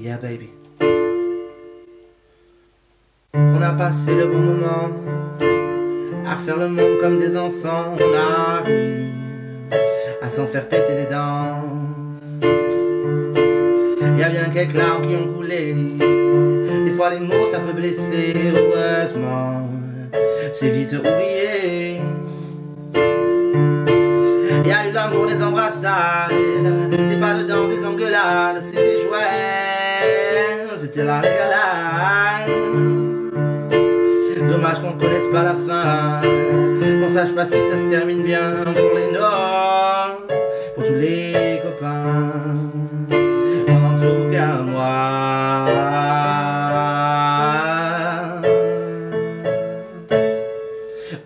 Yeah baby. On a passé le bon moment à refaire le monde comme des enfants. On arrive à s'en faire péter les dents. Y'a bien quelques larmes qui ont coulé. Des fois les mots ça peut blesser. Heureusement c'est vite oublié. Y'a eu l'amour, des embrassades, des pas de danse, des engueulades. C'était chouette, c'était la régalade. Dommage qu'on connaisse pas la fin, qu'on sache pas si ça se termine bien. Pour les nôtres, pour tous les copains, en tout cas moi.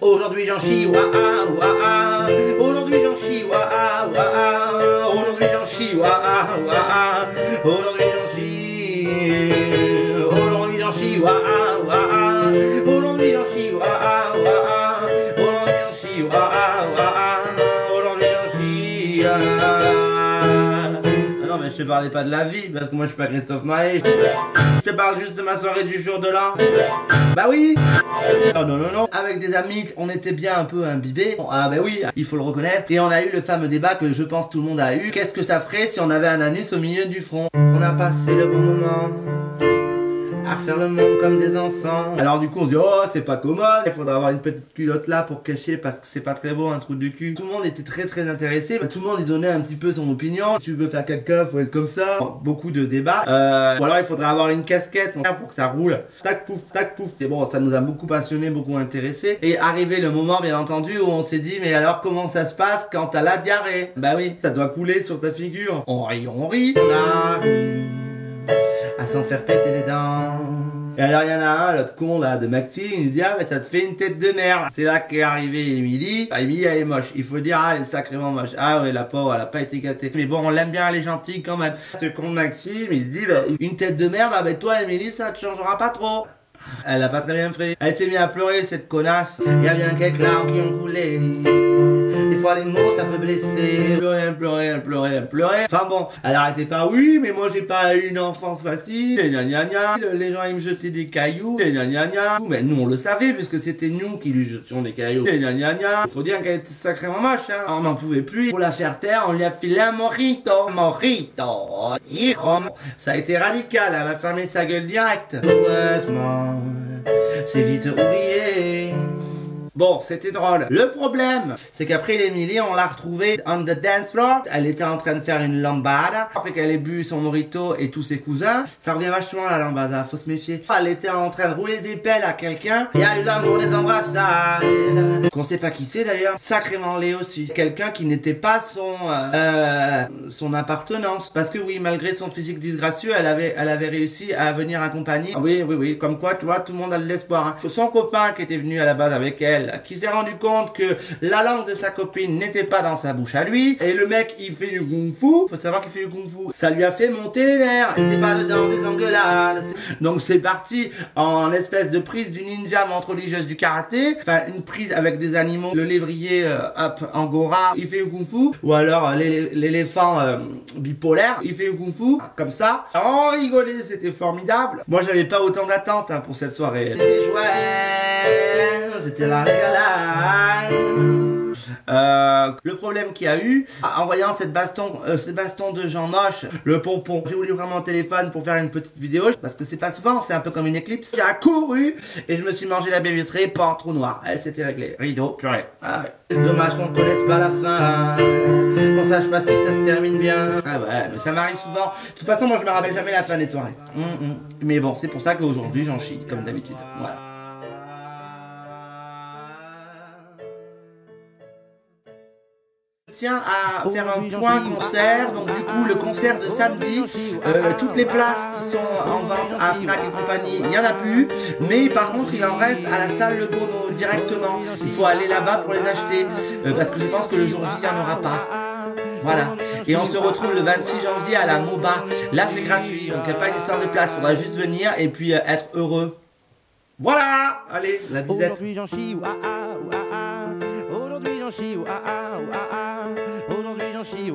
Aujourd'hui j'en chie, waouh, waouh. Aujourd'hui j'en chie, waouh, waouh. Aujourd'hui j'en chie, waouh, waouh. Aujourd'hui j'en chie. Aujourd'hui j'en chie, waouh, waouh. Aujourd'hui j'en chie, waouh, waouh. Aujourd'hui j'en chie, waouh, waouh. Aujourd'hui j'en chie. Non mais je te parlais pas de la vie, parce que moi je suis pas Christophe Maé. Je te parle juste de ma soirée du jour de l'an. Bah oui. Non, non, non, non. Avec des amis, on était bien un peu imbibés. Ah bah oui, il faut le reconnaître. Et on a eu le fameux débat que je pense tout le monde a eu. Qu'est-ce que ça ferait si on avait un anus au milieu du front? On a passé le bon moment à refaire le monde comme des enfants. Alors du coup on se dit oh c'est pas commode, il faudra avoir une petite culotte là pour cacher parce que c'est pas très beau un trou de cul. Tout le monde était très intéressé, tout le monde y donnait un petit peu son opinion. Si tu veux faire caca faut être comme ça. Beaucoup de débats. Ou alors il faudrait avoir une casquette pour que ça roule. Tac pouf tac pouf. Et bon ça nous a beaucoup passionné, beaucoup intéressé. Et arrivé le moment bien entendu où on s'est dit mais alors comment ça se passe quand t'as la diarrhée? Bah oui, ça doit couler sur ta figure. On rit, on rit. On arrive à s'en faire péter les dents. Et alors il y en a un, l'autre con là de Maxime, il dit ah mais ça te fait une tête de merde. C'est là qu'est arrivée Émilie. Ah, Émilie elle est moche, il faut dire ah elle est sacrément moche. Ah ouais la pauvre elle a pas été gâtée. Mais bon on l'aime bien, elle est gentille quand même. Ce con de Maxime il se dit bah, une tête de merde, ah bah toi Émilie ça te changera pas trop. Elle a pas très bien pris. Elle s'est mise à pleurer cette connasse. Il y a bien quelques larmes qui ont coulé. Des fois les mots ça peut blesser. Elle pleurait, elle pleurait, elle pleurait, elle pleurait. Enfin bon, elle arrêtait pas. Oui, mais moi j'ai pas eu une enfance facile. Et gna gna gna. Les gens ils me jetaient des cailloux. Et gna gna gna. Mais nous on le savait puisque c'était nous qui lui jetions des cailloux. Et gna gna gna. Faut dire qu'elle était sacrément moche. Hein. On n'en pouvait plus. Pour la faire taire, on lui a filé un mojito. Mojito. Ça a été radical. Elle a fermé sa gueule direct. Heureusement, c'est vite oublié. Bon, c'était drôle. Le problème, c'est qu'après l'Émilie, on l'a retrouvée on the dance floor. Elle était en train de faire une lambada. Après qu'elle ait bu son mojito et tous ses cousins, ça revient vachement la lambada, faut se méfier. Elle était en train de rouler des pelles à quelqu'un. Il y a eu l'amour, des embrassades. Qu'on sait pas qui c'est d'ailleurs. Sacrément laid aussi. Quelqu'un qui n'était pas son appartenance. Parce que oui, malgré son physique disgracieux, elle avait réussi à venir accompagner. Ah oui, oui, oui. Comme quoi, tu vois, tout le monde a de l'espoir. Hein. Son copain qui était venu à la base avec elle, qui s'est rendu compte que la langue de sa copine n'était pas dans sa bouche à lui, et le mec il fait du kung-fu, faut savoir qu'il fait du kung-fu, ça lui a fait monter les nerfs, il n'est pas dedans des engueulades, donc c'est parti en espèce de prise du ninja entre religieuse du karaté, enfin une prise avec des animaux, le lévrier angora, il fait du kung-fu, ou alors l'éléphant bipolaire, il fait du kung-fu, comme ça, on rigolait, c'était formidable. Moi j'avais pas autant d'attentes hein, pour cette soirée. C'était chouette, c'était la régalade. Le problème qu'il y a eu en voyant ces bastons de gens moches, le pompon, j'ai voulu prendre mon téléphone pour faire une petite vidéo parce que c'est pas souvent, c'est un peu comme une éclipse. J'ai couru et je me suis mangé la baie vitrée, pas en trou noir. Elle s'était réglée. Rideau, purée. Ah ouais. Dommage qu'on connaisse pas la fin, qu'on sache pas si ça se termine bien. Ah ouais, mais ça m'arrive souvent. De toute façon, moi je me rappelle jamais la fin des soirées. Mais bon, c'est pour ça qu'aujourd'hui j'en chie comme d'habitude. Voilà. Tiens à faire un point concert, donc du coup le concert de samedi, toutes les places qui sont en vente à Fnac et compagnie, il n'y en a plus, mais par contre il en reste à la salle Le Bono directement, il faut aller là-bas pour les acheter, parce que je pense que le jour J il n'y en aura pas. Voilà, et on se retrouve le 26 janvier à la MOBA, là c'est gratuit, donc il n'y a pas une histoire de place, il faudra juste venir et puis être heureux. Voilà, allez, la bisette. Aujourd'hui j'en chie, aujourd'hui j'en chie, aujourd'hui j'en chie,